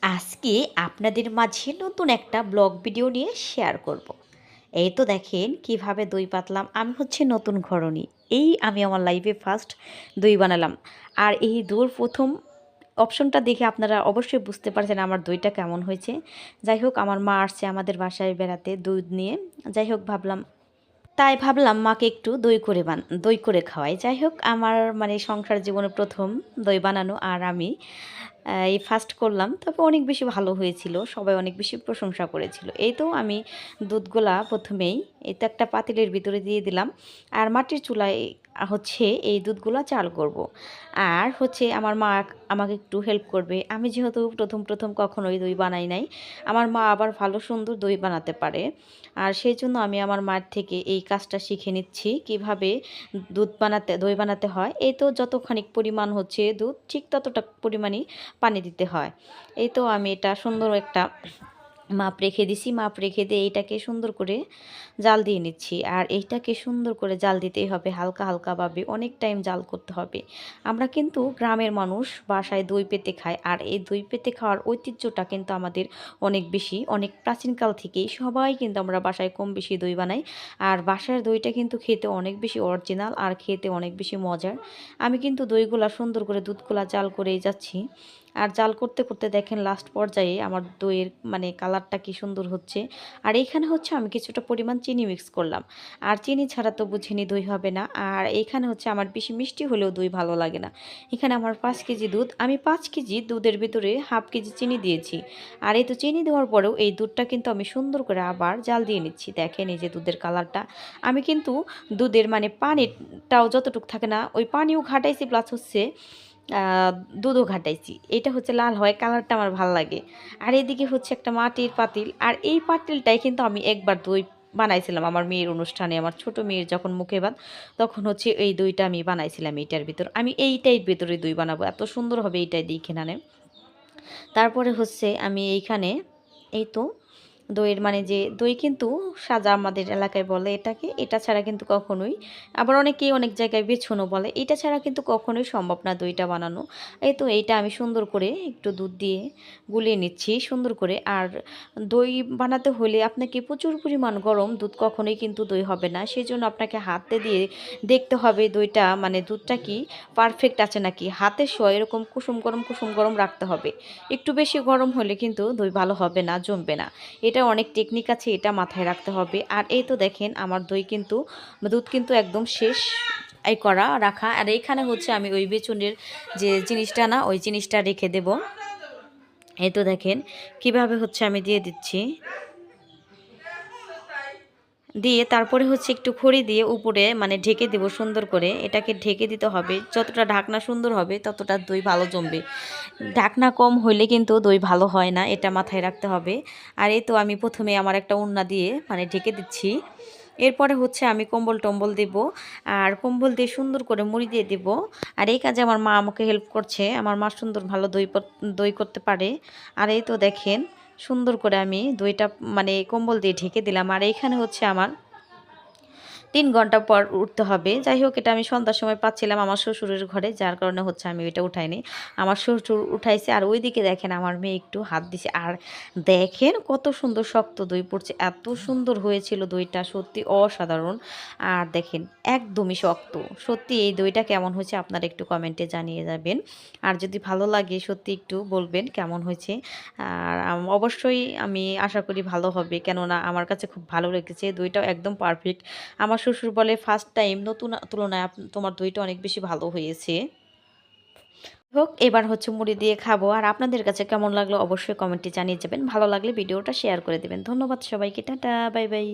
আজকে আপনাদের মাঝে নতুন একটা ব্লগ ভিডিও নিয়ে শেয়ার করব। এই তো দেখেন কিভাবে দই পাতলাম। আমি হচ্ছে নতুন ঘরণী। আমি আমার লাইফে ফার্স্ট দই বানালাম। আর এই দইয়ের প্রথম অপশনটা দেখে আপনারা অবশ্যই বুঝতে পারছেন আমার দইটা কেমন হয়েছে। যাই হোক, আমার মা আসছে আমাদের বাসায় বেড়াতে দুধ নিয়ে। যাই হোক, ভাবলাম মাকে একটু দই করে খাওয়াই। যাই হোক, আমার মানে সংসার জীবনে প্রথম দই বানানো, আর আমি এই ফার্স্ট করলাম। তবে অনেক বেশি ভালো হয়েছিল, সবাই অনেক বেশি প্রশংসা করেছিল। এই তো আমি দুধগুলা প্রথমেই এই তো একটা পাতিলের ভিতরে দিয়ে দিলাম। আর মাটির চুলায় হচ্ছে এই দুধগুলা চাল করব। আর হচ্ছে আমার মা আমাকে একটু হেল্প করবে। আমি যেহেতু প্রথম কখনোই দই বানাই নাই, আমার মা আবার ভালো সুন্দর দই বানাতে পারে। আর সেই জন্য আমি আমার মায়ের থেকে এই কাজটা শিখে নিচ্ছি কিভাবে দই বানাতে হয়। এই তো যতখানি পরিমাণ হচ্ছে দুধ, ঠিক ততটা পরিমাণই পানি দিতে হয়। এই তো আমি এটা সুন্দর একটা মাপ রেখে দিছি। মাপ রেখে দিয়ে এইটাকে সুন্দর করে জাল দিয়ে নিচ্ছি। আর এইটাকে সুন্দর করে জাল দিতেই হবে, হালকা হালকাভাবে অনেক টাইম জাল করতে হবে। আমরা কিন্তু গ্রামের মানুষ বাসায় দই পেতে খাই। আর এই দই পেতে খাওয়ার ঐতিহ্যটা কিন্তু আমাদের অনেক প্রাচীনকাল থেকেই সবাই কিন্তু আমরা বাসায় কম বেশি দই বানাই। আর বাসার দইটা কিন্তু খেতে অনেক বেশি অরিজিনাল আর খেতে অনেক বেশি মজার। আমি কিন্তু দইগুলা সুন্দর করে দুধগুলা জাল করেই যাচ্ছি। আর জাল করতে করতে দেখেন লাস্ট পর্যায়ে আমার দইয়ের মানে কালারটা কি সুন্দর হচ্ছে। আর এইখানে হচ্ছে আমি কিছুটা পরিমাণ চিনি মিক্স করলাম। আর চিনি ছাড়া তো বুঝিনি দই হবে না। আর এইখানে হচ্ছে আমার বেশি মিষ্টি হলেও দই ভালো লাগে না। এখানে আমার 5 কেজি দুধ, আমি 5 কেজি দুধের ভিতরে হাফ কেজি চিনি দিয়েছি। আর এই তো চিনি দেওয়ার পরেও এই দুধটা কিন্তু আমি সুন্দর করে আবার জাল দিয়ে নিচ্ছি। দেখেন এই যে দুধের কালারটা। আমি কিন্তু দুধের মানে পানিটাও যতটুকু থাকে না ওই পানিও ঘাটাইছি, প্লাস হচ্ছে দুধও ঘাটাইছি। এটা হচ্ছে লাল হয়, কালারটা আমার ভাল লাগে। আর এদিকে হচ্ছে একটা মাটির পাতিল। আর এই পাতিলটাই কিন্তু আমি একবার দই বানাইছিলাম আমার মেয়ের অনুষ্ঠানে, আমার ছোট মেয়ের যখন মুখে ভাত, তখন হচ্ছে এই দইটা আমি বানাইছিলাম এইটার ভিতর। আমি এইটাই ভেতরে দই বানাবো, এত সুন্দর হবে এইটাই দেখে নানে। তারপরে হচ্ছে আমি এইখানে এই তো দইয়ের মানে যে দই কিন্তু সাজা আমাদের এলাকায় বলে এটাকে। এটা ছাড়া কিন্তু কখনোই, আবার অনেকেই অনেক জায়গায় বেছনও বলে, এটা ছাড়া কিন্তু কখনোই সম্ভব না দইটা বানানো। এই তো এইটা আমি সুন্দর করে একটু দুধ দিয়ে গুলিয়ে নিচ্ছি সুন্দর করে। আর দই বানাতে হলে আপনাকে প্রচুর পরিমাণ গরম দুধ, কখনোই কিন্তু দই হবে না। সেই জন্য আপনাকে হাতে দিয়ে দেখতে হবে দইটা মানে দুধটা কি পারফেক্ট আছে নাকি। হাতে শোয়া এরকম কুসুম গরম রাখতে হবে। একটু বেশি গরম হলে কিন্তু দই ভালো হবে না, জমবে না। এটা অনেক টেকনিক আছে, এটা মাথায় রাখতে হবে। আর এই তো দেখেন আমার দুধ কিন্তু একদম শেষ রাখা। আর এইখানে হচ্ছে আমি ওই বেচনের যে জিনিসটা না, ওই জিনিসটা রেখে দেব। এই তো দেখেন কিভাবে হচ্ছে আমি দিয়ে দিচ্ছি। দিয়ে তারপরে হচ্ছে একটু খড়ি দিয়ে উপরে মানে ঢেকে দেব সুন্দর করে। এটাকে ঢেকে দিতে হবে, যতটা ঢাকনা সুন্দর হবে ততটা দই ভালো জমবে। ঢাকনা কম হইলে কিন্তু দই ভালো হয় না, এটা মাথায় রাখতে হবে। আর এই তো আমি প্রথমে আমার একটা ওড়না দিয়ে মানে ঢেকে দিচ্ছি। এরপরে হচ্ছে আমি কম্বল টম্বল দেব। আর কম্বল দিয়ে সুন্দর করে মুড়ি দিয়ে দেব। আর এই কাজে আমার মা আমাকে হেল্প করছে। আমার মা সুন্দর ভালো দই করতে পারে। আর এই তো দেখেন সুন্দর করে আমি দইটা মানে কম্বল দিয়ে ঢেকে দিলাম। আর এইখানে হচ্ছে আমার 3 ঘন্টা পর উঠতে হবে। যাই হোক, এটা আমি সন্ধ্যার সময় পাচ্ছিলাম আমার শ্বশুরের ঘরে, যার কারণে হচ্ছে আমি ওইটা উঠাইনি। আমার শ্বশুর উঠাইছে। আর ওইদিকে দেখেন আমার মেয়ে একটু হাত দিছে। আর দেখেন কত সুন্দর শক্ত দই পড়ছে, এত সুন্দর হয়েছিল দইটা, সত্যি অসাধারণ। আর দেখেন একদমই শক্ত। সত্যি এই দইটা কেমন হয়েছে আপনারা একটু কমেন্টে জানিয়ে যাবেন। আর যদি ভালো লাগে সত্যি একটু বলবেন কেমন হয়েছে। আর অবশ্যই আমি আশা করি ভালো হবে, কেননা আমার কাছে খুব ভালো লেগেছে, দইটাও একদম পারফেক্ট। আমার শ্বশুর বলে ফার্স্ট টাইম নতুন তুলনায় তোমার দইটা অনেক বেশি ভালো হয়েছে। হোক, এবার হচ্ছে মুড়ি দিয়ে খাবো। আর আপনাদের কাছে কেমন লাগলো অবশ্যই কমেন্টে জানিয়ে যাবেন। ভালো লাগলে ভিডিওটা শেয়ার করে দেবেন। ধন্যবাদ সবাইকে, টাটা, বাই বাই।